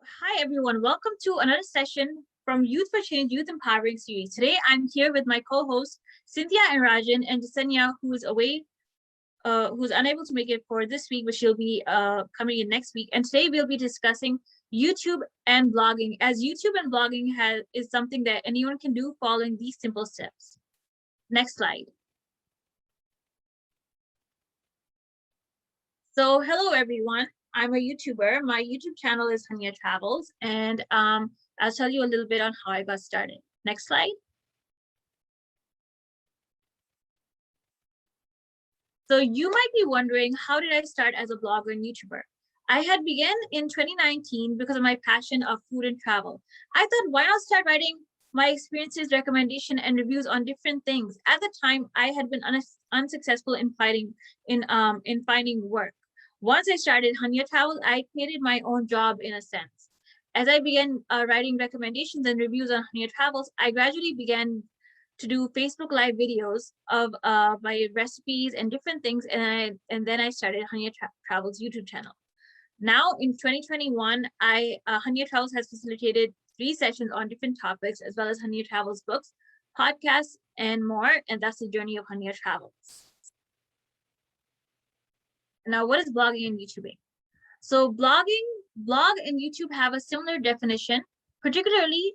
Hi, everyone. Welcome to another session from Youth for Change Youth Empowering Series. Today, I'm here with my co-hosts, Cynthia and Rijin, and Jessenia, who is away, who's unable to make it for this week, but she'll be coming in next week. And today, we'll be discussing YouTube and blogging, as YouTube and blogging is something that anyone can do following these simple steps. Next slide. So, hello, everyone. I'm a YouTuber. My YouTube channel is Hunyah Travels, and I'll tell you a little bit on how I got started. Next slide. So you might be wondering, how did I start as a blogger and YouTuber? I had begun in 2019 because of my passion of food and travel. I thought, why not start writing my experiences, recommendation, and reviews on different things? At the time, I had been unsuccessful in finding work. Once I started Hunyah Travels, I created my own job in a sense. As I began writing recommendations and reviews on Hunyah Travels, I gradually began to do Facebook Live videos of my recipes and different things, and then I started Hunyah Travels YouTube channel. Now in 2021, Hunyah Travels has facilitated 3 sessions on different topics, as well as Hunyah Travels books, podcasts, and more, and that's the journey of Hunyah Travels. Now, what is blogging and YouTubing? So blog and YouTube have a similar definition, particularly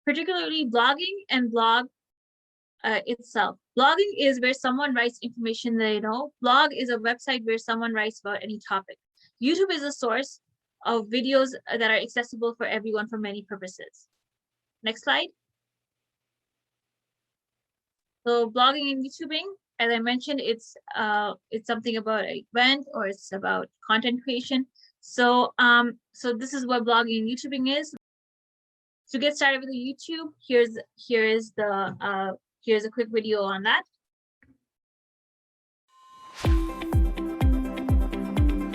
blogging and blog itself. Blogging is where someone writes information they know. Blog is a website where someone writes about any topic. YouTube is a source of videos that are accessible for everyone for many purposes. Next slide. So blogging and YouTubing, as I mentioned, it's something about an event, or it's about content creation. So this is what blogging and YouTubing is. To get started with the YouTube, here's a quick video on that.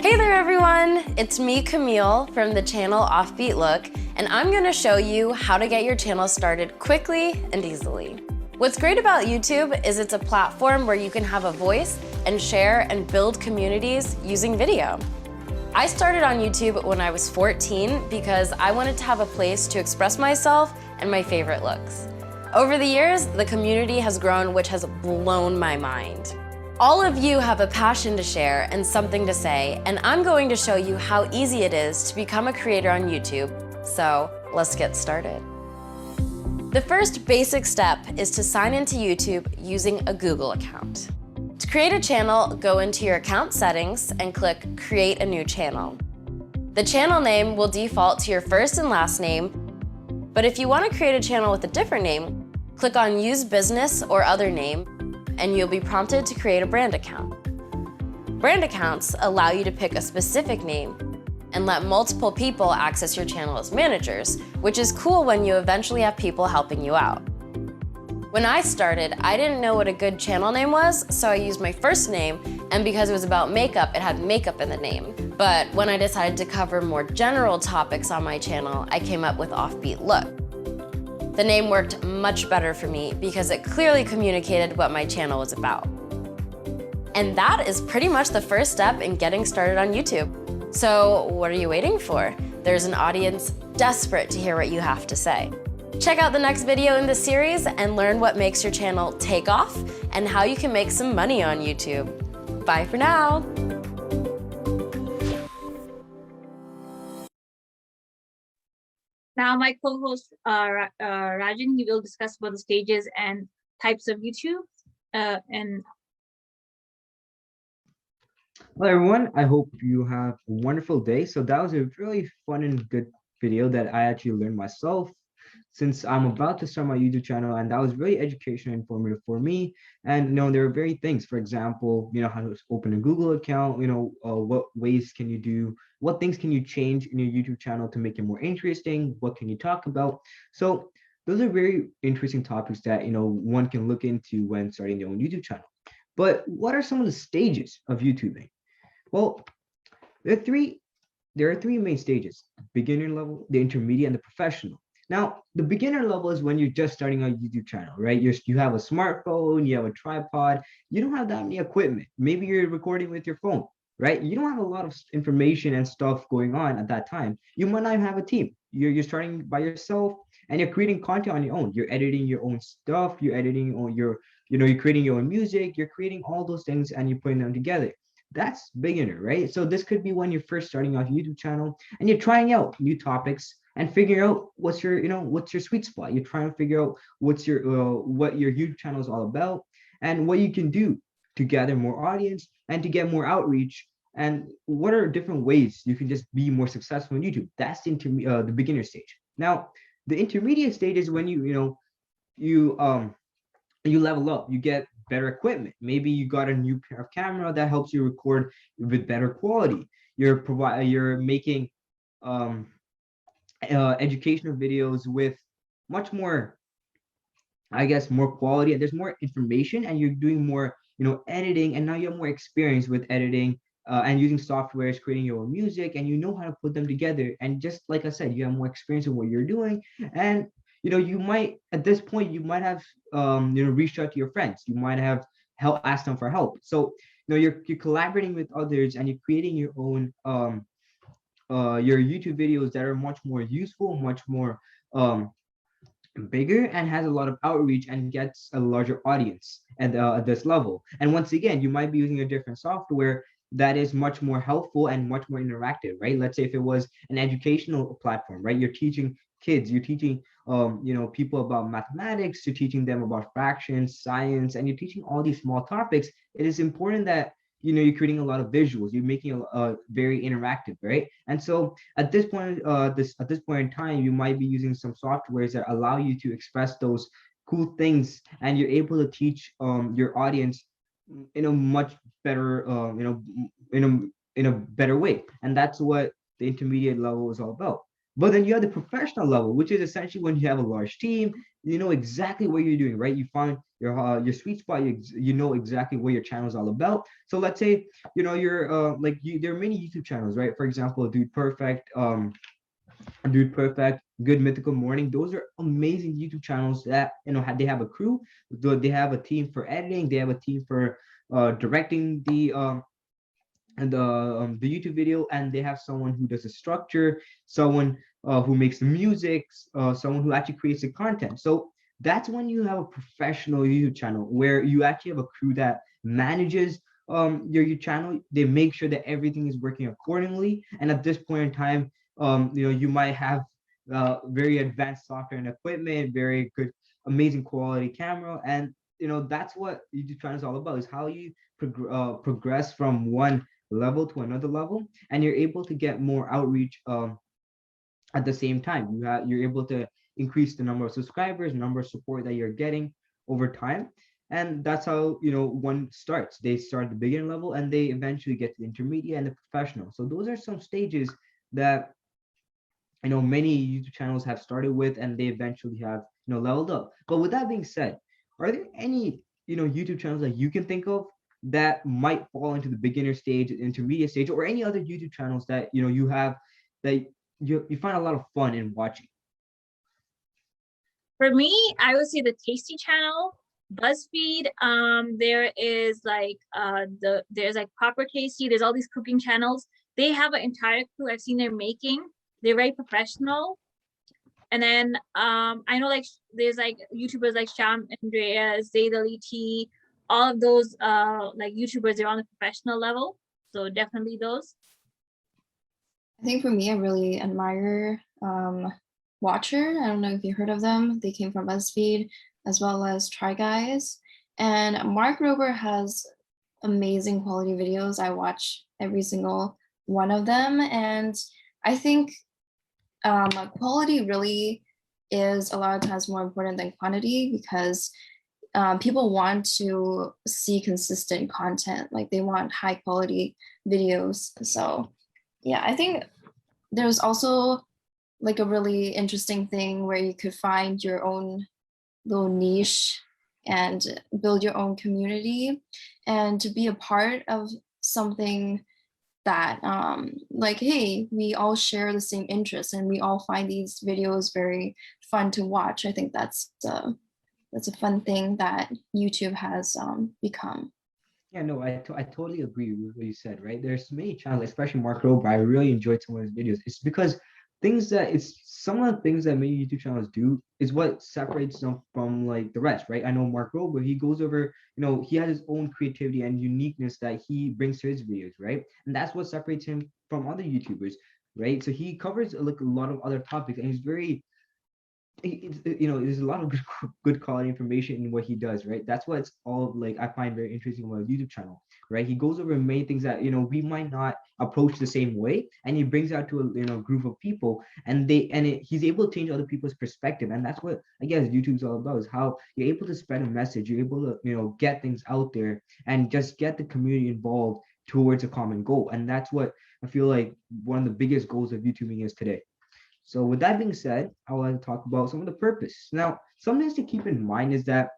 Hey there everyone, it's me Camille from the channel Offbeat Look, and I'm gonna show you how to get your channel started quickly and easily. What's great about YouTube is it's a platform where you can have a voice and share and build communities using video. I started on YouTube when I was 14 because I wanted to have a place to express myself and my favorite looks. Over the years, the community has grown, which has blown my mind. All of you have a passion to share and something to say, and I'm going to show you how easy it is to become a creator on YouTube. So let's get started. The first basic step is to sign into YouTube using a Google account. To create a channel, go into your account settings and click Create a New Channel. The channel name will default to your first and last name, but if you want to create a channel with a different name, click on Use Business or Other Name, and you'll be prompted to create a brand account. Brand accounts allow you to pick a specific name and let multiple people access your channel as managers, which is cool when you eventually have people helping you out. When I started, I didn't know what a good channel name was, so I used my first name, and because it was about makeup, it had makeup in the name. But when I decided to cover more general topics on my channel, I came up with Offbeat Look. The name worked much better for me because it clearly communicated what my channel was about. And that is pretty much the first step in getting started on YouTube. So what are you waiting for? There's an audience desperate to hear what you have to say. Check out the next video in the series and learn what makes your channel take off and how you can make some money on YouTube. Bye for now. Now my co-host Rijin, he will discuss about the stages and types of YouTube. Hello everyone, I hope you have a wonderful day. So that was a really fun and good video that I actually learned myself, since I'm about to start my YouTube channel, and that was really educational and informative for me. And there are very things, for example, how to open a Google account, what ways can you do, what things can you change in your YouTube channel to make it more interesting, what can you talk about. So those are very interesting topics that one can look into when starting their own YouTube channel. But what are some of the stages of YouTubing? Well, there are three main stages: beginner level, the intermediate, and the professional. Now, the beginner level is when you're just starting a YouTube channel, right? You have a smartphone, you have a tripod, you don't have that many equipment. Maybe you're recording with your phone. right? You don't have a lot of information and stuff going on at that time. You might not have a team. You're starting by yourself, and you're creating content on your own. You're editing your own stuff. You're editing on your, you're creating your own music. You're creating all those things, and you're putting them together. That's beginner, right? So this could be when you're first starting off YouTube channel and you're trying out new topics and figuring out what's your, what's your sweet spot. You're trying to figure out what's your what your YouTube channel is all about and what you can do to gather more audience and to get more outreach, and what are different ways you can just be more successful in YouTube. That's the beginner stage. Now, the intermediate stage is when you you level up, you get better equipment. Maybe you got a new pair of camera that helps you record with better quality. You're making um educational videos with much more, I guess, more quality, and there's more information, and you're doing more, editing, and now you have more experience with editing and using softwares, creating your own music, and you know how to put them together. And just like I said, you have more experience in what you're doing, and you might at this point you might have reached out to your friends. You might have asked them for help. So you're collaborating with others, and you're creating your own your YouTube videos that are much more useful, much more um bigger, and has a lot of outreach and gets a larger audience at this level. And once again, you might be using a different software that is much more helpful and much more interactive, right? Let's say if it was an educational platform, right? You're teaching kids, you're teaching people about mathematics, you're teaching them about fractions, science, and you're teaching all these small topics. It is important that you're creating a lot of visuals, you're making a very interactive, right? And so at this point at this point in time, you might be using some softwares that allow you to express those cool things, and you're able to teach your audience in a much better in a better way. And that's what the intermediate level is all about. But then you have the professional level, which is essentially when you have a large team, you know exactly what you're doing, right? You find your sweet spot, you know exactly what your channel is all about. So let's say you're there are many YouTube channels, right? For example, Dude Perfect, Good Mythical Morning. Those are amazing YouTube channels that they have a crew, they have a team for editing, they have a team for directing the YouTube video, and they have someone who does the structure, someone who makes the music, someone who actually creates the content. So that's when you have a professional YouTube channel where you actually have a crew that manages your channel. They make sure that everything is working accordingly. And at this point in time, you might have very advanced software and equipment, very good, amazing quality camera, and that's what YouTube channel is all about. Is how you progress from one level to another level, and you're able to get more outreach at the same time. You're able to increase the number of subscribers, number of support that you're getting over time. And that's how one starts. They start at the beginner level and they eventually get to the intermediate and the professional. So those are some stages that many YouTube channels have started with, and they eventually have leveled up. But with that being said, are there any YouTube channels that you can think of that might fall into the beginner stage, intermediate stage, or any other YouTube channels that you have that you find a lot of fun in watching? For me, I would say the Tasty channel, BuzzFeed. There is like there's like Proper Tasty. There's all these cooking channels. They have an entire crew. I've seen their making. They're very professional. And then I know like there's like YouTubers like Sham Andreas, Zaydali T, all of those like YouTubers, they're on the professional level. So definitely those. I think for me, I really admire Watcher. I don't know if you heard of them. They came from BuzzFeed, as well as Try Guys. And Mark Rober has amazing quality videos. I watch every single one of them. And I think quality really is a lot of times more important than quantity, because people want to see consistent content. Like they want high quality videos. So yeah, I think there's also like a really interesting thing where you could find your own little niche and build your own community, and to be a part of something that like, hey, we all share the same interests and we all find these videos very fun to watch. I think that's a fun thing that YouTube has become. Yeah, no, I totally agree with what you said, right? There's many channels, especially Mark Rober. I really enjoyed some of his videos. It's because things that it's some of the things that many YouTube channels do is what separates them from like the rest, right? I know Mark Rober, he goes over, he has his own creativity and uniqueness that he brings to his videos, right? And that's what separates him from other YouTubers, right? So he covers like a lot of other topics, and he's very there's a lot of good quality information in what he does, right? That's what it's all like I find very interesting about his YouTube channel, right? He goes over many things that we might not approach the same way, and he brings out to a group of people, and he's able to change other people's perspective, and that's what I guess YouTube's all about, is how you're able to spread a message, you're able to get things out there and just get the community involved towards a common goal, and that's what I feel like one of the biggest goals of YouTubing is today. So with that being said, I want to talk about some of the purpose. Now, some things to keep in mind is that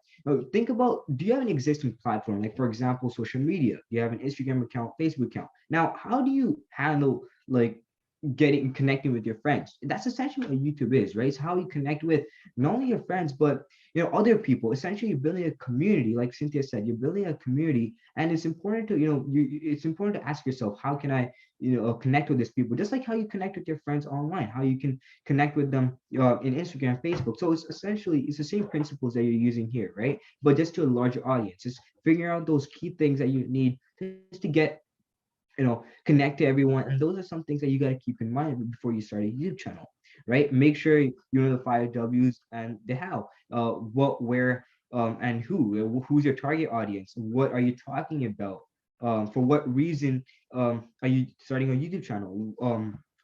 think about, do you have an existing platform? Like for example, social media. You have an Instagram account, Facebook account. Now, how do you handle like getting connecting with your friends? That's essentially what YouTube is, right? It's how you connect with not only your friends, but other people. Essentially, you're building a community, like Cynthia said, you're building a community, and it's important to it's important to ask yourself, how can I connect with these people, just like how you connect with your friends online, how you can connect with them in Instagram, Facebook. So it's essentially it's the same principles that you're using here, right? But just to a larger audience, just figuring out those key things that you need just to get connect to everyone. And those are some things that you got to keep in mind before you start a YouTube channel, right? Make sure you know the 5 W's and the how, what, where, and who's your target audience, what are you talking about, for what reason are you starting a YouTube channel,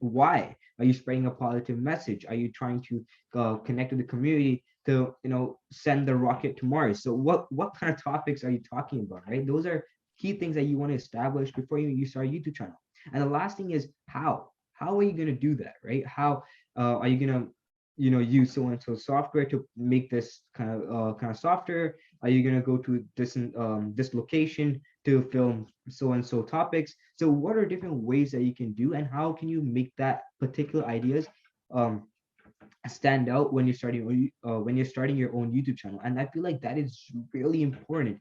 why are you spreading a positive message, are you trying to connect with the community to send the rocket to Mars. So what kind of topics are you talking about, right? Those are key things that you want to establish before you start a YouTube channel. And the last thing is how are you going to do that, right? How are you going to use so and so software to make this kind of software? Are you going to go to this location to film so and so topics? So what are different ways that you can do, and how can you make that particular ideas um stand out when you're starting your own YouTube channel? And I feel like that is really important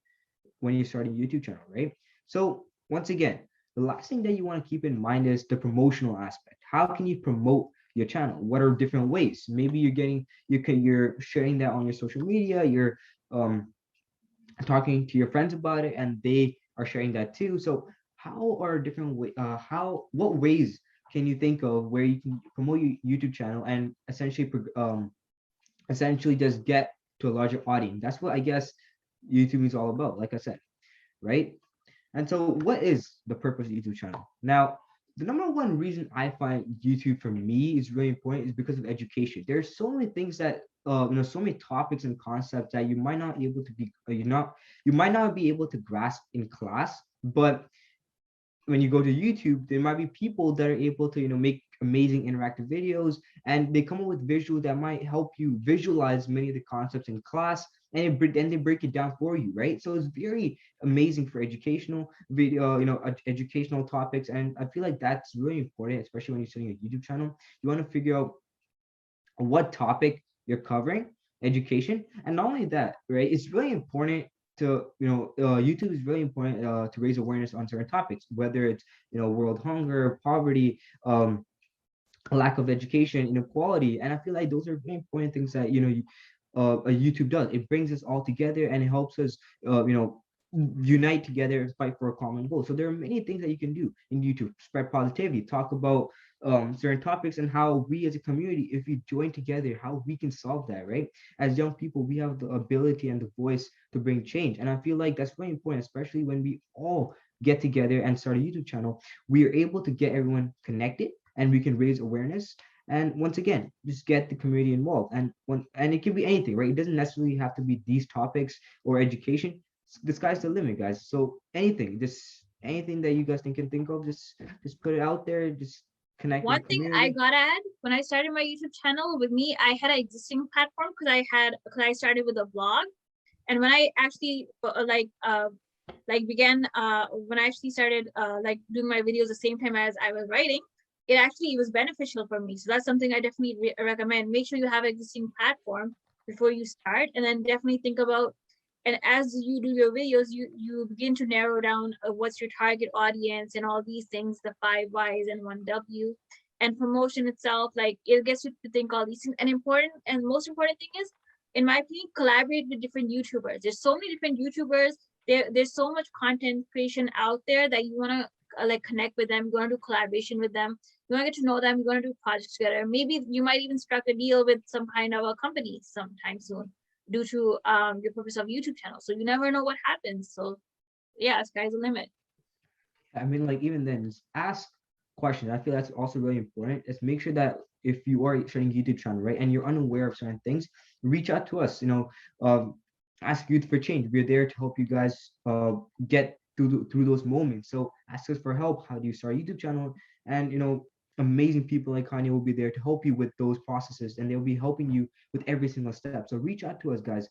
when you're starting a YouTube channel, right? So once again, the last thing that you want to keep in mind is the promotional aspect. How can you promote your channel? What are different ways? Maybe you're sharing that on your social media, you're um talking to your friends about it, and they are sharing that too. So how are different way what ways can you think of where you can promote your YouTube channel and essentially just get to a larger audience? That's what I guess YouTube is all about, like I said, right? And so, what is the purpose of YouTube channel? Now, the number one reason I find YouTube for me is really important is because of education. There's so many things that so many topics and concepts that you might not be able to you might not be able to grasp in class, but when you go to YouTube, there might be people that are able to, make amazing interactive videos, and they come up with visuals that might help you visualize many of the concepts in class, and then they break it down for you, right? So it's very amazing for educational video, educational topics, and I feel like that's really important, especially when you're starting a YouTube channel. You want to figure out what topic you're covering, education, and not only that, right? It's really important to YouTube is really important to raise awareness on certain topics, whether it's world hunger, poverty, lack of education, inequality. And I feel like those are very important things that YouTube does. It brings us all together, and it helps us unite together and fight for a common goal. So there are many things that you can do in YouTube: spread positivity, talk about certain topics, and how we as a community, if we join together, how we can solve that, right? As young people, we have the ability and the voice to bring change, and I feel like that's very important, especially when we all get together and start a YouTube channel. We are able to get everyone connected, and we can raise awareness, and once again, just get the community involved. And it can be anything, right? It doesn't necessarily have to be these topics or education. The sky's the limit, guys. So anything, just anything that you guys can think of, just put it out there. Just connect with One the thing I community. gotta add, when I started my YouTube channel, with me, I had an existing platform because I started with a blog, and when I actually began when I actually started doing my videos the same time as I was writing, it was beneficial for me. So that's something I definitely recommend. Make sure you have an existing platform before you start, and then definitely think about And as you do your videos, you begin to narrow down what's your target audience and all these things, the 5 Ys and 1 W. And promotion itself, like it gets you to think all these things. And most important thing is, in my opinion, collaborate with different YouTubers. There's so many different YouTubers. There's so much content creation out there that you want to like connect with them. You want to do collaboration with them. You want to get to know them. You want to do projects together. Maybe you might even strike a deal with some kind of a company sometime soon, due to your purpose of YouTube channel. So you never know what happens. So yeah, sky's the limit. I mean, like even then, just ask questions. I feel that's also really important. Is make sure that if you are starting a YouTube channel, right, and you're unaware of certain things, reach out to us. Ask Youth for Change. We're there to help you guys get through those moments. So ask us for help. How do you start a YouTube channel? And amazing people like Hunyah will be there to help you with those processes, and they'll be helping you with every single step. So reach out to us, guys,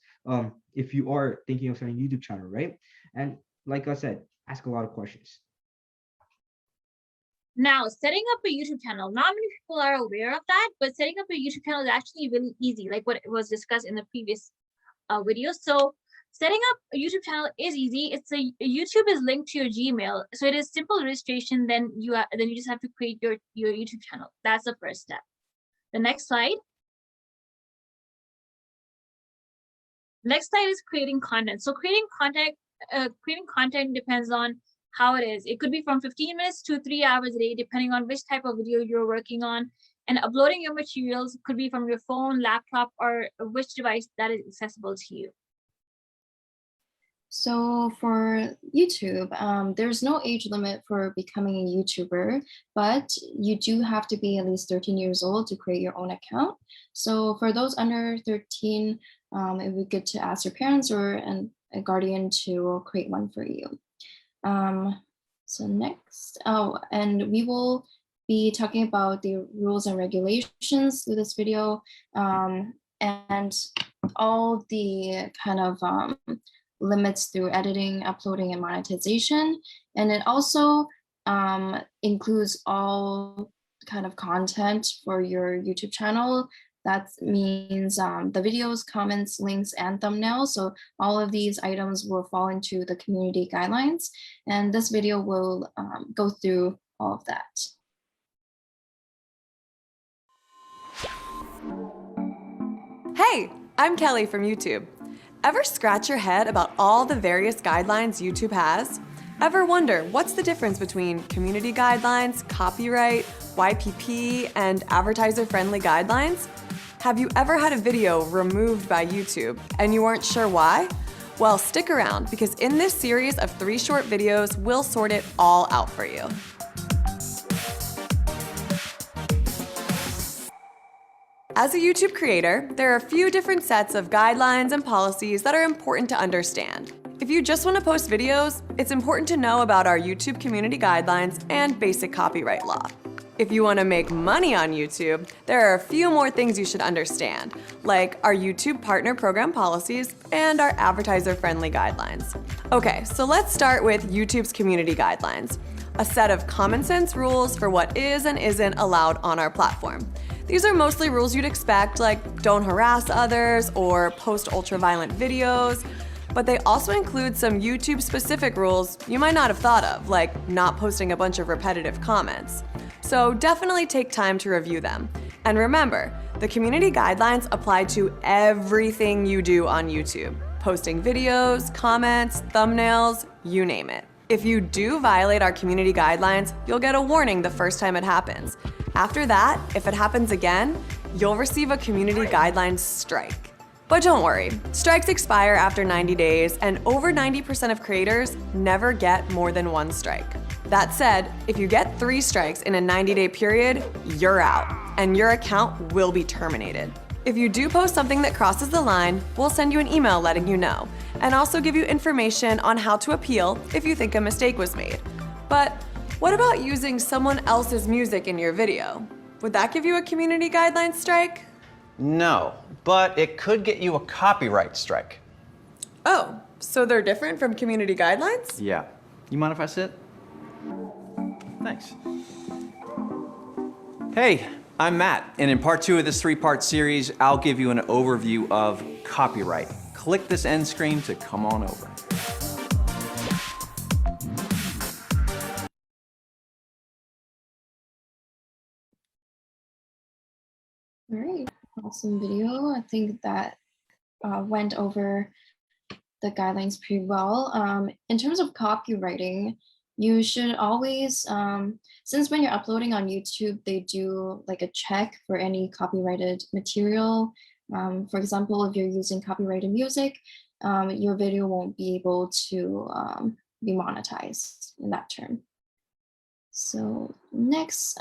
if you are thinking of starting a YouTube channel, right? And like I said, ask a lot of questions. Now, setting up a YouTube channel, not many people are aware of that, but setting up a YouTube channel is actually really easy, like what was discussed in the previous video. So setting up a YouTube channel is easy. YouTube is linked to your Gmail, so it is simple registration. Then you just have to create your YouTube channel. That's the first step. The next slide. Next slide is creating content. So creating content depends on how it is. It could be from 15 minutes to 3 hours a day, depending on which type of video you're working on. And uploading your materials could be from your phone, laptop, or which device that is accessible to you. So for YouTube, there's no age limit for becoming a YouTuber, but you do have to be at least 13 years old to create your own account. So for those under 13, it would be good to ask your parents or a guardian to create one for you. So next, and we will be talking about the rules and regulations through this video, and all the kind of limits through editing, uploading, and monetization. And it also includes all kind of content for your YouTube channel. That means the videos, comments, links, and thumbnails. So all of these items will fall into the community guidelines. And this video will go through all of that. Hey, I'm Kelly from YouTube. Ever scratch your head about all the various guidelines YouTube has? Ever wonder what's the difference between community guidelines, copyright, YPP, and advertiser-friendly guidelines? Have you ever had a video removed by YouTube and you weren't sure why? Well, stick around because in this series of 3 short videos, we'll sort it all out for you. As a YouTube creator, there are a few different sets of guidelines and policies that are important to understand. If you just want to post videos, it's important to know about our YouTube community guidelines and basic copyright law. If you want to make money on YouTube, there are a few more things you should understand, like our YouTube partner program policies and our advertiser-friendly guidelines. Okay, so let's start with YouTube's community guidelines, a set of common sense rules for what is and isn't allowed on our platform. These are mostly rules you'd expect, like don't harass others or post ultra-violent videos, but they also include some YouTube-specific rules you might not have thought of, like not posting a bunch of repetitive comments. So definitely take time to review them. And remember, the community guidelines apply to everything you do on YouTube, posting videos, comments, thumbnails, you name it. If you do violate our community guidelines, you'll get a warning the first time it happens. After that, if it happens again, you'll receive a community guidelines strike. But don't worry, strikes expire after 90 days, and over 90% of creators never get more than 1 strike. That said, if you get 3 strikes in a 90-day period, you're out, and your account will be terminated. If you do post something that crosses the line, we'll send you an email letting you know, and also give you information on how to appeal if you think a mistake was made. But what about using someone else's music in your video? Would that give you a community guidelines strike? No, but it could get you a copyright strike. Oh, so they're different from community guidelines? Yeah. You mind if I sit? Thanks. Hey, I'm Matt, and in part 2 of this 3-part series, I'll give you an overview of copyright, click this end screen to come on over. All right, awesome video. I think that went over the guidelines pretty well. In terms of copywriting, you should always, since when you're uploading on YouTube, they do like a check for any copyrighted material. For example, if you're using copyrighted music, your video won't be able to be monetized in that term. So next,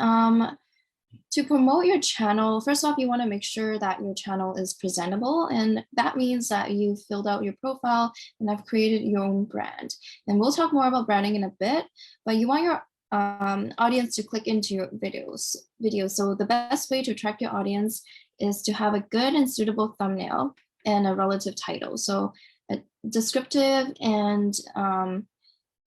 to promote your channel, first off, you want to make sure that your channel is presentable, and that means that you filled out your profile and have created your own brand. And we'll talk more about branding in a bit, but you want your audience to click into your videos. So the best way to attract your audience is to have a good and suitable thumbnail and a relative title. So a descriptive and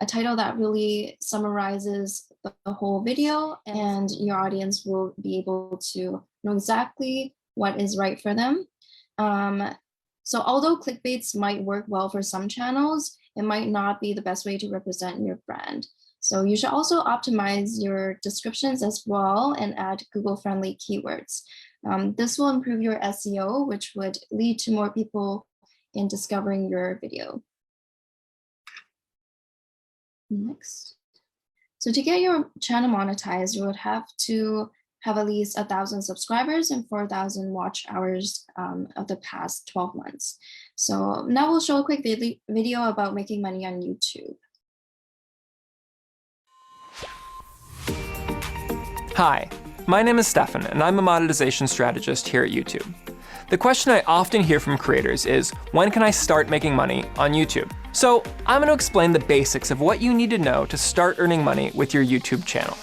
a title that really summarizes the whole video, and your audience will be able to know exactly what is right for them. So although clickbaits might work well for some channels, it might not be the best way to represent your brand. So you should also optimize your descriptions as well and add Google-friendly keywords. This will improve your SEO, which would lead to more people in discovering your video. Next. So to get your channel monetized, you would have to have at least 1,000 subscribers and 4,000 watch hours of the past 12 months. So now we'll show a quick video about making money on YouTube. Hi, my name is Stefan, and I'm a monetization strategist here at YouTube. The question I often hear from creators is, when can I start making money on YouTube? So I'm going to explain the basics of what you need to know to start earning money with your YouTube channel.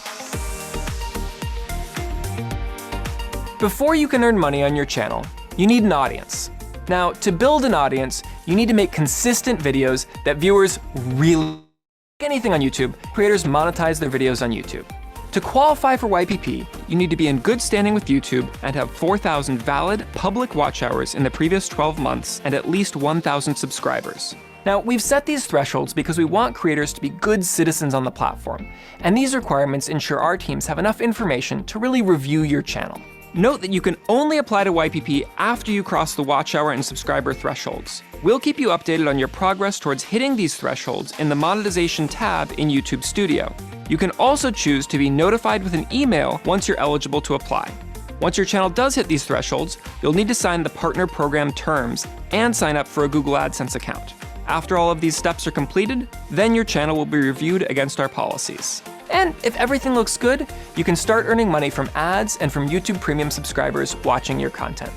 Before you can earn money on your channel, you need an audience. Now, to build an audience, you need to make consistent videos that viewers really like. Anything on YouTube, creators monetize their videos on YouTube. To qualify for YPP, you need to be in good standing with YouTube and have 4,000 valid public watch hours in the previous 12 months and at least 1,000 subscribers. Now, we've set these thresholds because we want creators to be good citizens on the platform, and these requirements ensure our teams have enough information to really review your channel. Note that you can only apply to YPP after you cross the watch hour and subscriber thresholds. We'll keep you updated on your progress towards hitting these thresholds in the monetization tab in YouTube Studio. You can also choose to be notified with an email once you're eligible to apply. Once your channel does hit these thresholds, you'll need to sign the partner program terms and sign up for a Google AdSense account. After all of these steps are completed, then your channel will be reviewed against our policies. And if everything looks good, you can start earning money from ads and from YouTube Premium subscribers watching your content.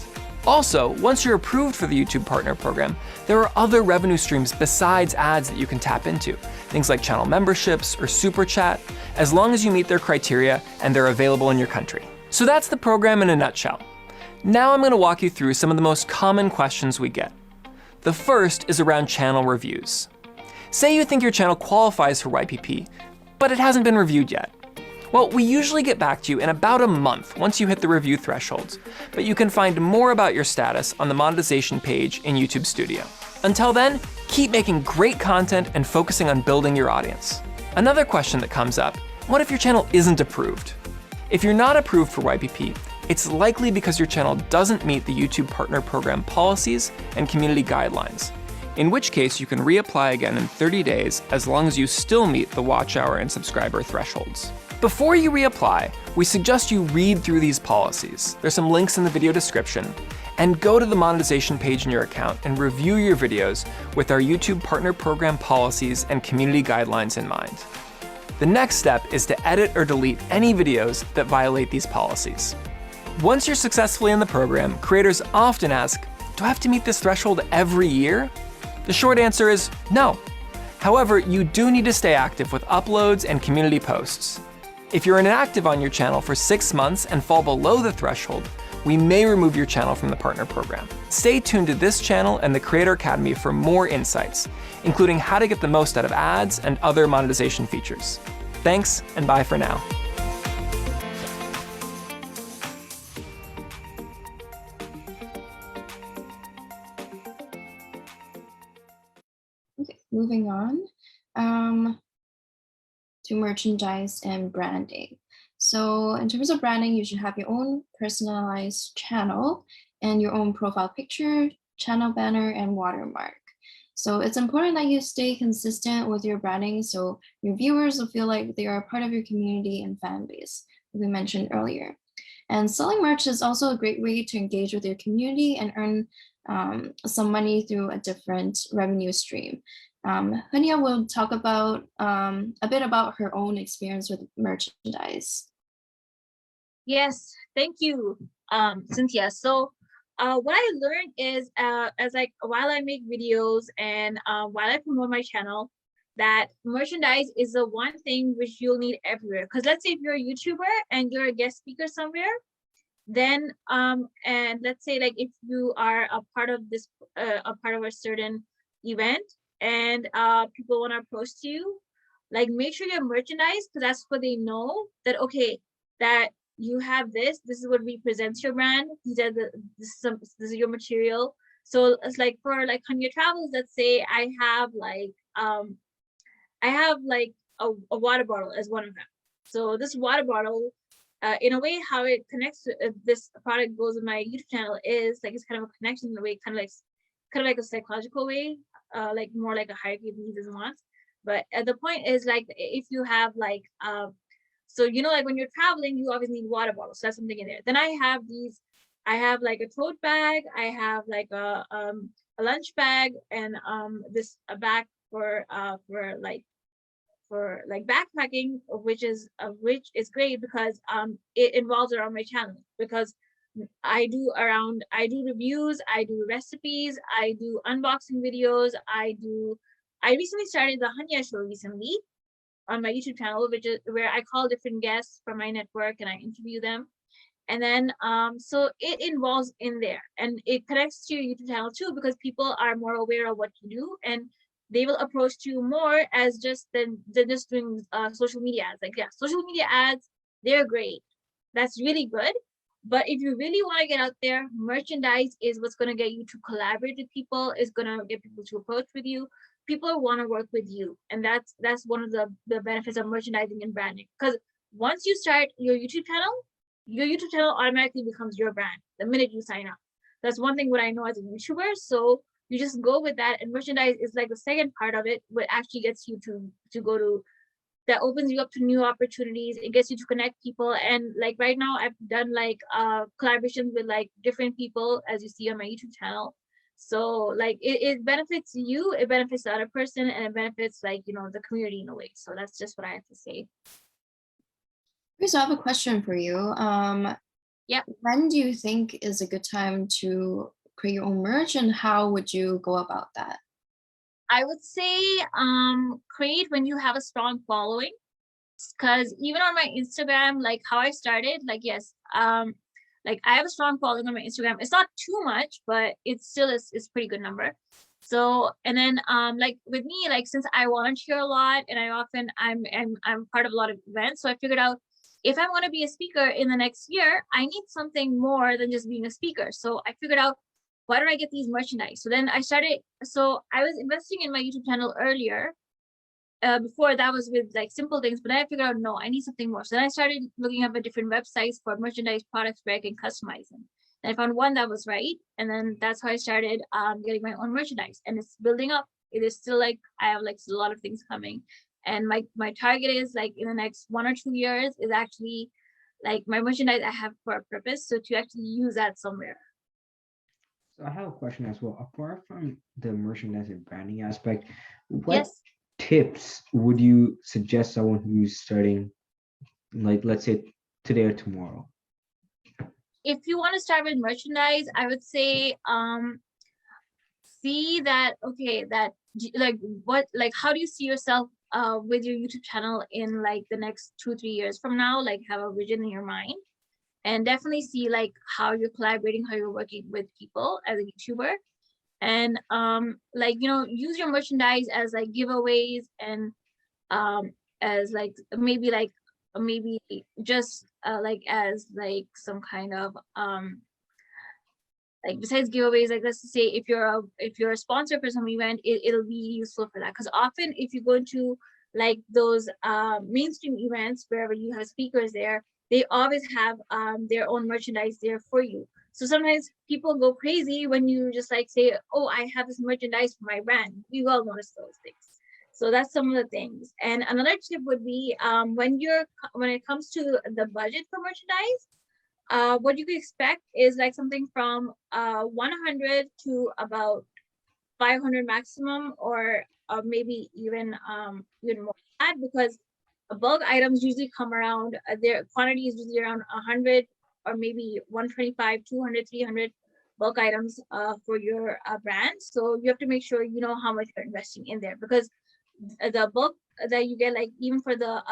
Also, once you're approved for the YouTube Partner Program, there are other revenue streams besides ads that you can tap into. Things like channel memberships or Super Chat, as long as you meet their criteria and they're available in your country. So that's the program in a nutshell. Now I'm going to walk you through some of the most common questions we get. The first is around channel reviews. Say you think your channel qualifies for YPP, but it hasn't been reviewed yet. Well, we usually get back to you in about a month once you hit the review thresholds, but you can find more about your status on the monetization page in YouTube Studio. Until then, keep making great content and focusing on building your audience. Another question that comes up, what if your channel isn't approved? If you're not approved for YPP, it's likely because your channel doesn't meet the YouTube Partner Program policies and community guidelines, in which case you can reapply again in 30 days as long as you still meet the watch hour and subscriber thresholds. Before you reapply, we suggest you read through these policies. There's some links in the video description, and go to the monetization page in your account and review your videos with our YouTube Partner Program policies and community guidelines in mind. The next step is to edit or delete any videos that violate these policies. Once you're successfully in the program, creators often ask, do I have to meet this threshold every year? The short answer is no. However, you do need to stay active with uploads and community posts. If you're inactive on your channel for 6 months and fall below the threshold, we may remove your channel from the partner program. Stay tuned to this channel and the Creator Academy for more insights, including how to get the most out of ads and other monetization features. Thanks, and bye for now. Okay, moving on to merchandise and branding. So in terms of branding, you should have your own personalized channel and your own profile picture, channel banner, and watermark. So it's important that you stay consistent with your branding so your viewers will feel like they are a part of your community and fan base, like we mentioned earlier. And selling merch is also a great way to engage with your community and earn some money through a different revenue stream. Hunyah will talk about a bit about her own experience with merchandise. Yes, thank you, Cynthia. So what I learned is as like while I make videos and while I promote my channel, that merchandise is the one thing which you'll need everywhere. Because let's say if you're a YouTuber and you're a guest speaker somewhere, then and let's say like if you are a part of this a part of a certain event and people want to approach you, like make sure your merchandise, because that's what they know, that okay, that you have this is what represents your brand, these are the this is your material. So it's like for like Hunyah Travels, let's say I have like a water bottle as one of them. So this water bottle, in a way, how it connects to this product goes in my YouTube channel is like it's kind of a connection in a way, kind of like a psychological way, like more like a hierarchy of needs and wants. But the point is like if you have like so you know like when you're traveling, you obviously need water bottles. So that's something in there. Then I have like a tote bag, I have like a lunch bag, and this a bag for backpacking, which is great because it involves around my channel, because I do reviews, I do recipes, I do unboxing videos, I recently started the Hunyah show recently on my YouTube channel, which is where I call different guests from my network and I interview them. And then so it involves in there and it connects to your YouTube channel too, because people are more aware of what you do and they will approach you more as just than just doing social media ads. Like, yeah, social media ads, they're great, that's really good, but if you really want to get out there, merchandise is what's going to get you to collaborate with people, is going to get people to approach with you. People want to work with you, and that's one of the benefits of merchandising and branding, because once you start your YouTube channel automatically becomes your brand the minute you sign up. That's one thing what I know as a YouTuber. So you just go with that, and merchandise is like the second part of it, what actually gets you to go to, that opens you up to new opportunities. It gets you to connect people. And like right now I've done like collaborations with like different people, as you see on my YouTube channel. So like it benefits you, it benefits the other person, and it benefits like, you know, the community in a way. So that's just what I have to say. So I have a question for you. Yeah. When do you think is a good time to create your own merch, and how would you go about that? I would say create when you have a strong following, because even on my Instagram, like how I started, like yes, like I have a strong following on my Instagram. It's not too much, but it still is pretty good number. So and then like with me, like since I volunteer a lot and I'm part of a lot of events, so I figured out if I'm going to be a speaker in the next year, I need something more than just being a speaker. So I figured out, why don't I get these merchandise? So then I started, so I was investing in my YouTube channel earlier. Before that was with like simple things, but then I figured out, no, I need something more. So then I started looking up at different websites for merchandise products where I can customize them. And I found one that was right. And then that's how I started getting my own merchandise, and it's building up. It is still like, I have like a lot of things coming. And my target is like in the next 1 or 2 years is actually like my merchandise I have for a purpose. So to actually use that somewhere. So I have a question as well. Apart from the merchandise and branding aspect, what Yes. tips would you suggest someone who's starting, like let's say today or tomorrow? If you want to start with merchandise, I would say see that, okay, that like what, like how do you see yourself with your YouTube channel in like the next 2-3 years from now? Like have a vision in your mind, and definitely see like how you're collaborating, how you're working with people as a YouTuber. And like, you know, use your merchandise as like giveaways, and as like maybe just like as like some kind of Like besides giveaways, like let's say if you're a sponsor for some event, it'll be useful for that. Because often if you go into like those mainstream events wherever you have speakers there, they always have their own merchandise there for you. So sometimes people go crazy when you just like say, oh, I have this merchandise for my brand. We all notice those things. So that's some of the things. And another tip would be when it comes to the budget for merchandise, what you can expect is like something from 100 to about 500 maximum, or maybe even more than that, because bulk items usually come around, their quantity is usually around 100 or maybe 125, 200, 300 bulk items for your brand. So you have to make sure you know how much you're investing in there, because the bulk that you get, like even for the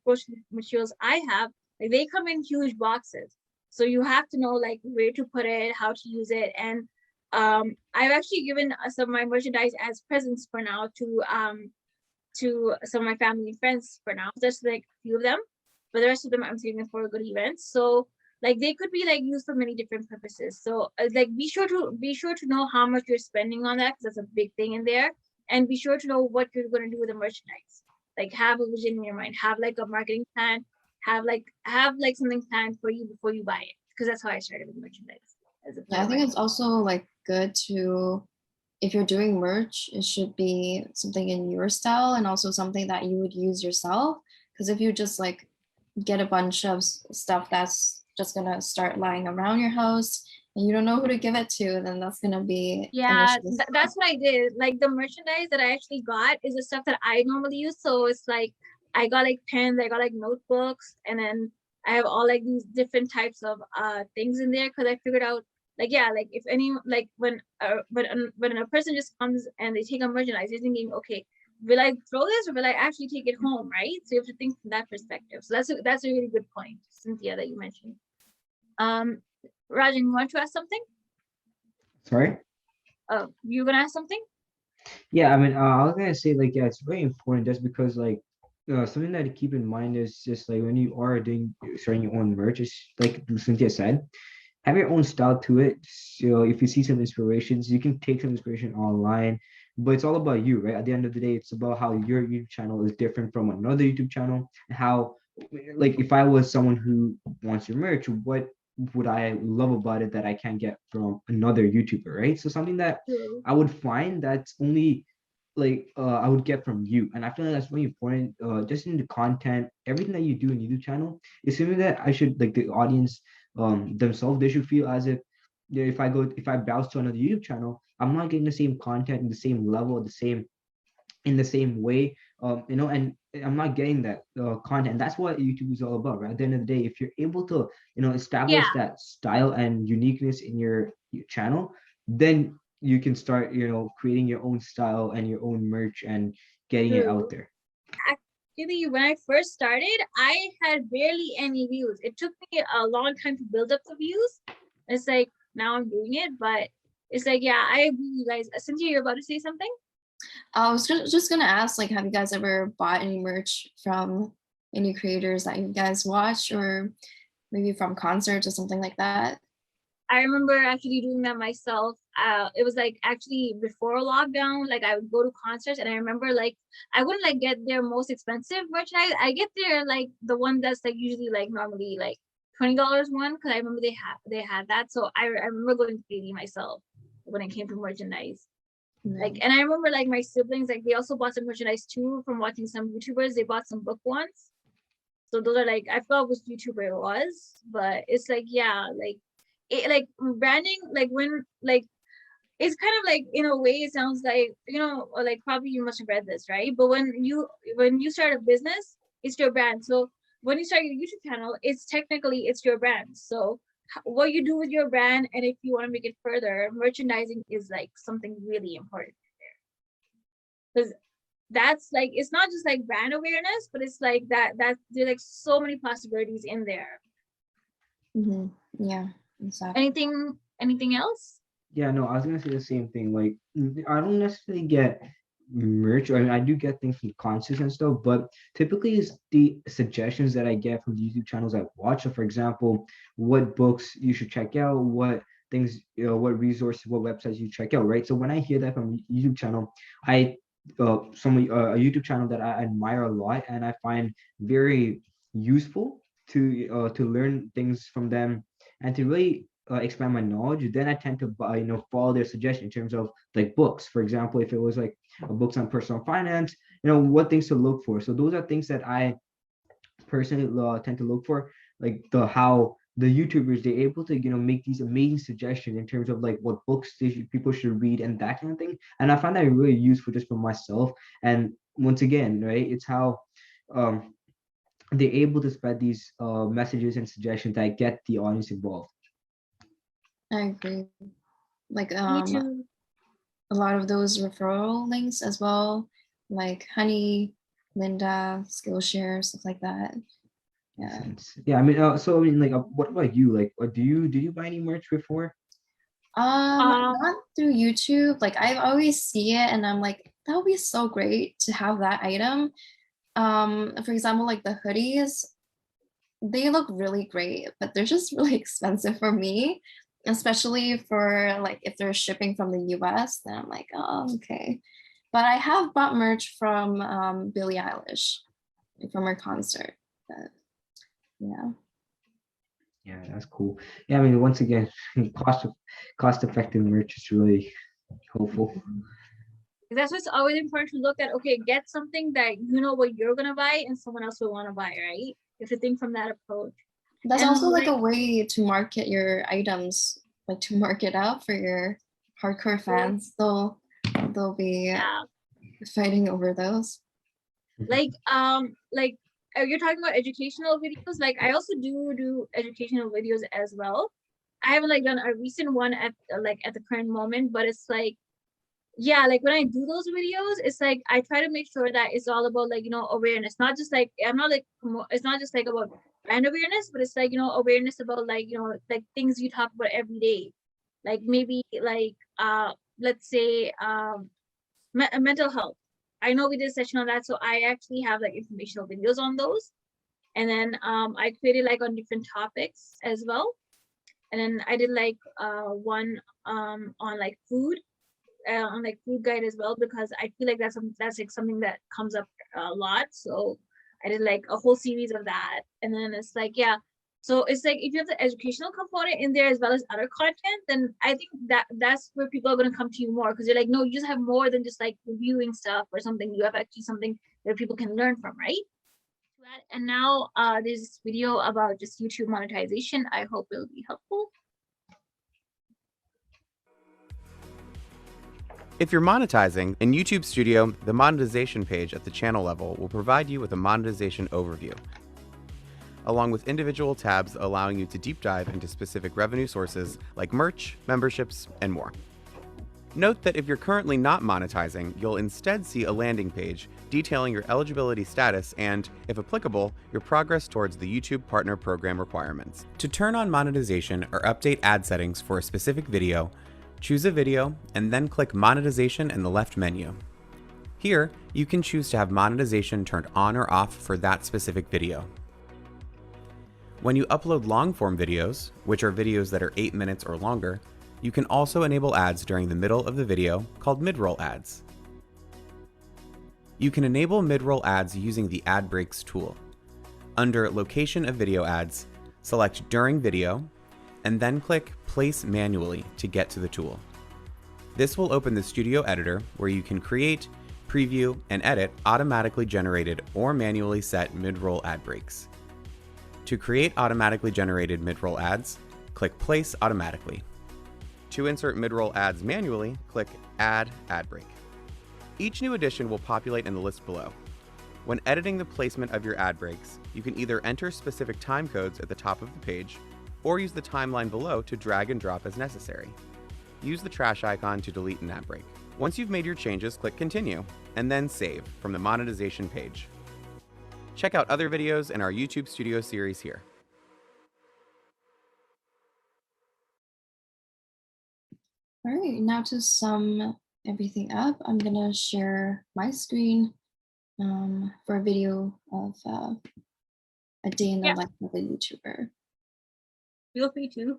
grocery materials I have, like they come in huge boxes. So you have to know like where to put it, how to use it. And I've actually given some of my merchandise as presents for now to some of my family and friends for now. Just like a few of them, but the rest of them I'm saving for good events. So like they could be like used for many different purposes. So like be sure to know how much you're spending on that, because that's a big thing in there. And be sure to know what you're going to do with the merchandise. Like have a vision in your mind, have like a marketing plan, have like something planned for you before you buy it. Because that's how I started with merchandise. Yeah, I think it's also like good to, if you're doing merch, it should be something in your style and also something that you would use yourself. Because if you just like get a bunch of stuff that's just gonna start lying around your house and you don't know who to give it to, then that's gonna be yeah, that's what I did. Like the merchandise that I actually got is the stuff that I normally use. So it's like I got like pens, I got like notebooks, and then I have all like these different types of things in there, because I figured out like, yeah, like if any, like when a person just comes and they take a merchandise, they're thinking, okay, will I throw this or will I actually take it home, right? So you have to think from that perspective. So that's a really good point, Cynthia, that you mentioned. Rijin, you want to ask something? Sorry? Oh, you gonna ask something? Yeah, I mean, I was gonna say like, yeah, it's very important just because like something that to keep in mind is just like when you are starting your own merch, it's like Cynthia said, have your own style to it. So if you see some inspirations, you can take some inspiration online, but it's all about you, right? At the end of the day, it's about how your YouTube channel is different from another YouTube channel. How, like, if I was someone who wants your merch, what would I love about it that I can't get from another YouTuber, right? So something that I would find that's only like I would get from you. And I feel like that's really important. Just in the content, everything that you do in YouTube channel is something that I should like the audience themselves, they should feel as if, yeah, if I browse to another YouTube channel, I'm not getting the same content in the same level, in the same way, and I'm not getting that content. That's what YouTube is all about, right? At the end of the day, if you're able to, establish Yeah. that style and uniqueness in your channel, then you can start, creating your own style and your own merch and getting it out there. Actually, when I first started, I had barely any views. It took me a long time to build up the views. It's like now I'm doing it, but it's like, yeah, I agree with you guys. Cynthia, you're about to say something? I was just gonna ask, like, have you guys ever bought any merch from any creators that you guys watch, or maybe from concerts or something like that? I remember actually doing that myself. It was like actually before lockdown, like I would go to concerts, and I remember like I wouldn't like get their most expensive merchandise. I get their like the one that's like usually like normally like $20 one, because I remember they had that. So I remember going crazy myself when it came to merchandise. Like, and I remember like my siblings, like they also bought some merchandise too from watching some YouTubers. They bought some book ones. So those are like, I forgot which YouTuber it was, but it's like, yeah, like it, like branding, like when like it's kind of like in a way it sounds like, or like probably you must have read this, right? But when you start a business, it's your brand. So when you start your YouTube channel, it's your brand. So what you do with your brand, and if you want to make it further, merchandising is like something really important there, because that's like, it's not just like brand awareness, but it's like that there's like so many possibilities in there. Yeah, exactly. Anything else? Yeah, no, I was gonna say the same thing. Like, I don't necessarily get merch. I mean, I do get things from concerts and stuff, but typically it's the suggestions that I get from the YouTube channels I watch. So, for example, what books you should check out, what things, what resources, what websites you check out, right? So when I hear that from a YouTube channel, I a YouTube channel that I admire a lot and I find very useful to learn things from them and to really expand my knowledge, then I tend to buy, follow their suggestion in terms of like books. For example, if it was like books on personal finance, what things to look for. So those are things that I personally tend to look for, like how the YouTubers, they're able to make these amazing suggestions in terms of like what books people should read and that kind of thing. And I find that really useful just for myself. And once again, right, it's how um, they're able to spread these messages and suggestions that get the audience involved. I agree. Like Me too. a lot of those referral links as well, like Honey, Linda, Skillshare, stuff like that. Yeah. Yeah, I mean, like, what about you? Like, did you buy any merch before? Not through YouTube. Like I always see it and I'm like, that would be so great to have that item. For example, like the hoodies, they look really great, but they're just really expensive for me, especially for like if they're shipping from the US, then I'm like, oh, okay. But I have bought merch from Billie Eilish from her concert. But yeah. Yeah, that's cool. Yeah, I mean, once again, cost effective merch is really helpful. That's what's always important to look at. Okay, get something that you know what you're gonna buy and someone else will want to buy, right? If you think from that approach. That's And also like a way to market your items, like to market out for your hardcore fans. They'll be yeah, fighting over those. like you're talking about educational videos. Like I also do educational videos as well. I haven't like done a recent one at the current moment, but it's like, yeah, like when I do those videos, it's like I try to make sure that it's all about like awareness, not just like I'm not like it's not just like about brand awareness, but it's like awareness about like like things you talk about every day, like maybe like let's say mental health. I know we did a session on that, so I actually have like informational videos on those, and then I created like on different topics as well, and then I did like one on like food on like food guide as well, because I feel like that's like something that comes up a lot. So I did like a whole series of that, and then it's like, yeah, so it's like if you have the educational component in there as well as other content, then I think that's where people are going to come to you more, because you're like, no, you just have more than just like reviewing stuff or something. You have actually something that people can learn from, right? And now there's this video about just YouTube monetization. I hope it'll be helpful. If you're monetizing, in YouTube Studio, the monetization page at the channel level will provide you with a monetization overview, along with individual tabs allowing you to deep dive into specific revenue sources like merch, memberships, and more. Note that if you're currently not monetizing, you'll instead see a landing page detailing your eligibility status and, if applicable, your progress towards the YouTube Partner Program requirements. To turn on monetization or update ad settings for a specific video, choose a video and then click Monetization in the left menu. Here, you can choose to have monetization turned on or off for that specific video. When you upload long-form videos, which are videos that are 8 minutes or longer, you can also enable ads during the middle of the video called mid-roll ads. You can enable mid-roll ads using the Ad Breaks tool. Under Location of Video Ads, select During Video, and then click Place Manually to get to the tool. This will open the Studio Editor where you can create, preview, and edit automatically generated or manually set mid-roll ad breaks. To create automatically generated mid-roll ads, click Place Automatically. To insert mid-roll ads manually, click Add Ad Break. Each new addition will populate in the list below. When editing the placement of your ad breaks, you can either enter specific time codes at the top of the page, or use the timeline below to drag and drop as necessary. Use the trash icon to delete an ad break. Once you've made your changes, click Continue, and then Save from the monetization page. Check out other videos in our YouTube Studio series here. All right, now to sum everything up, I'm gonna share my screen for a video of a day in the life of a YouTuber. Feel free to.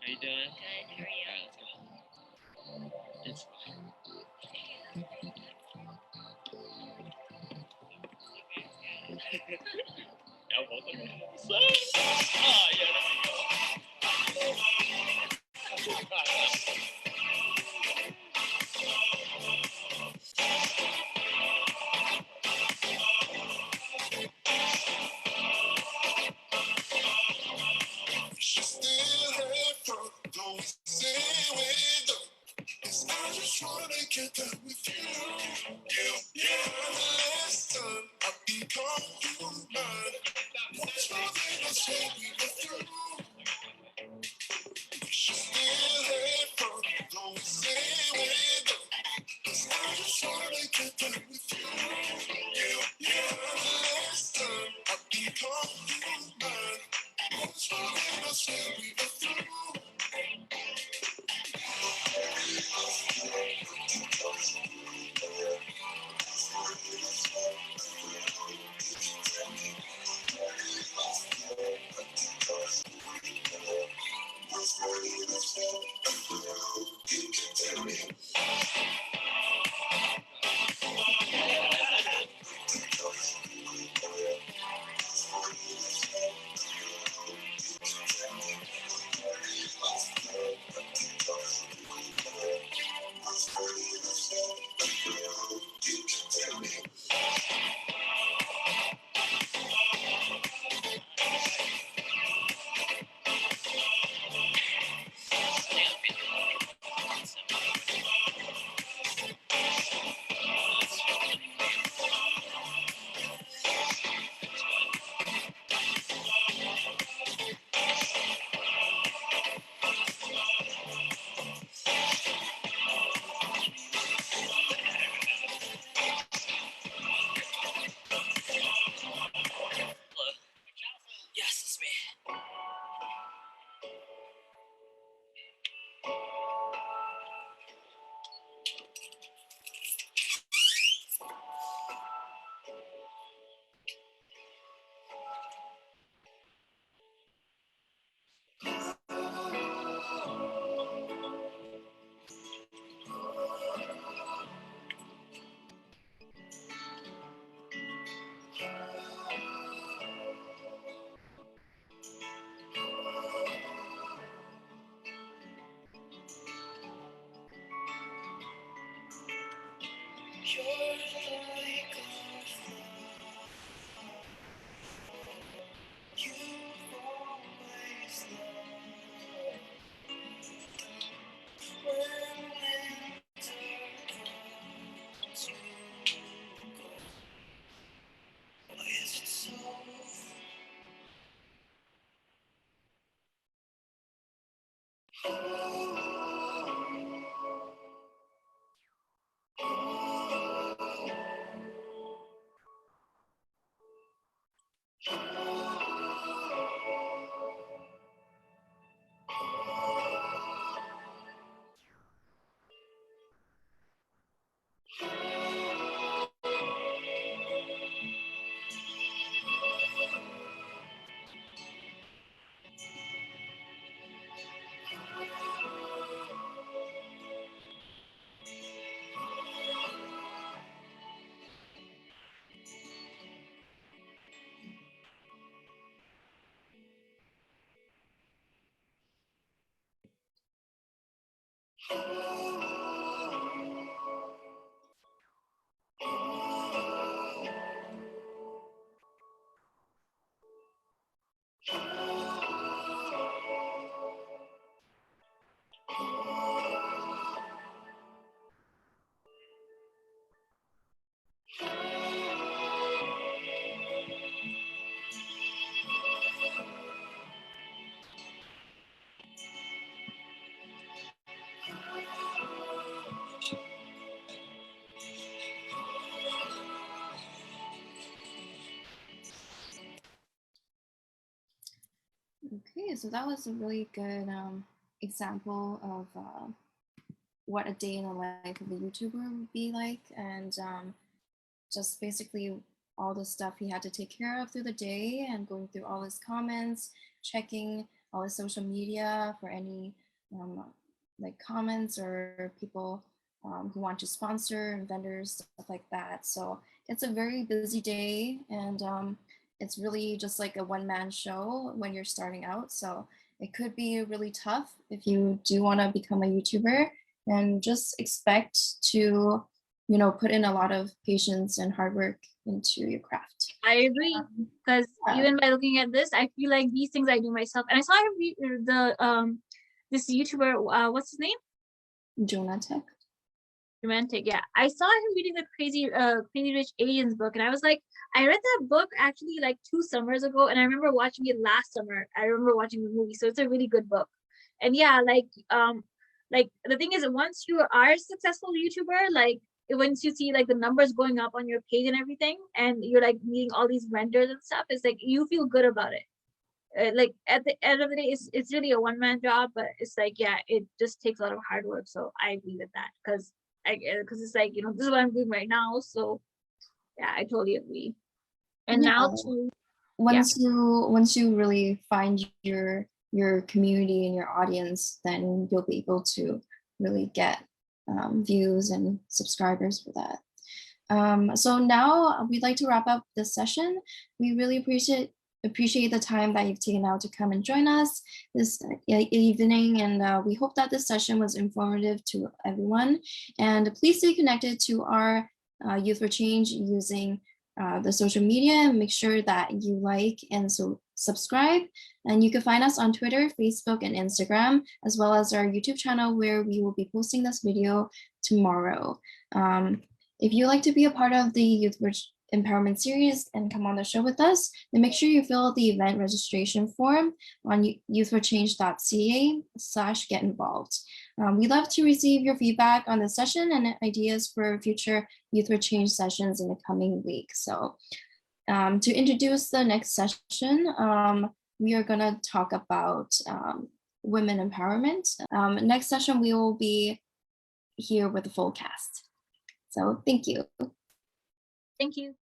How you doing? Good. How are you? All right, let's go. Now both of them. So, yeah, there we go. Okay, so that was a really good example of what a day in the life of a YouTuber would be like, and just basically all the stuff he had to take care of through the day, and going through all his comments, checking all his social media for any like comments or people who want to sponsor and vendors, stuff like that. So it's a very busy day, and it's really just like a one-man show when you're starting out. So it could be really tough if you do want to become a YouTuber, and just expect to, you know, put in a lot of patience and hard work into your craft. I agree, because even by looking at this, I feel like these things I do myself. And I saw this YouTuber, what's his name? Jonah Tech. Romantic, yeah. I saw him reading the Crazy Rich Asians book, and I was like, I read that book actually like 2 summers ago, and I remember watching it last summer. I remember watching the movie, so it's a really good book. And yeah, like the thing is, once you are a successful YouTuber, like once you see like the numbers going up on your page and everything, and you're like meeting all these vendors and stuff, it's like you feel good about it. Like at the end of the day, it's really a one-man job, but it's like, yeah, it just takes a lot of hard work. So I agree with that, because it's like, you know, this is what I'm doing right now. So yeah, I totally agree. And Yeah. now to once you really find your community and your audience, then you'll be able to really get views and subscribers for that. So now we'd like to wrap up this session. We really appreciate the time that you've taken out to come and join us this evening, and we hope that this session was informative to everyone. And please stay connected to our Youth for Change using the social media, and make sure that you like and subscribe. And you can find us on Twitter, Facebook, and Instagram, as well as our YouTube channel, where we will be posting this video tomorrow. If you'd like to be a part of the Youth Empowerment series and come on the show with us, then make sure you fill out the event registration form on youthforchange.ca/get involved. We'd love to receive your feedback on the session and ideas for future Youth for Change sessions in the coming week. So to introduce the next session, we are going to talk about women empowerment. Next session, we will be here with the full cast. So thank you. thank you.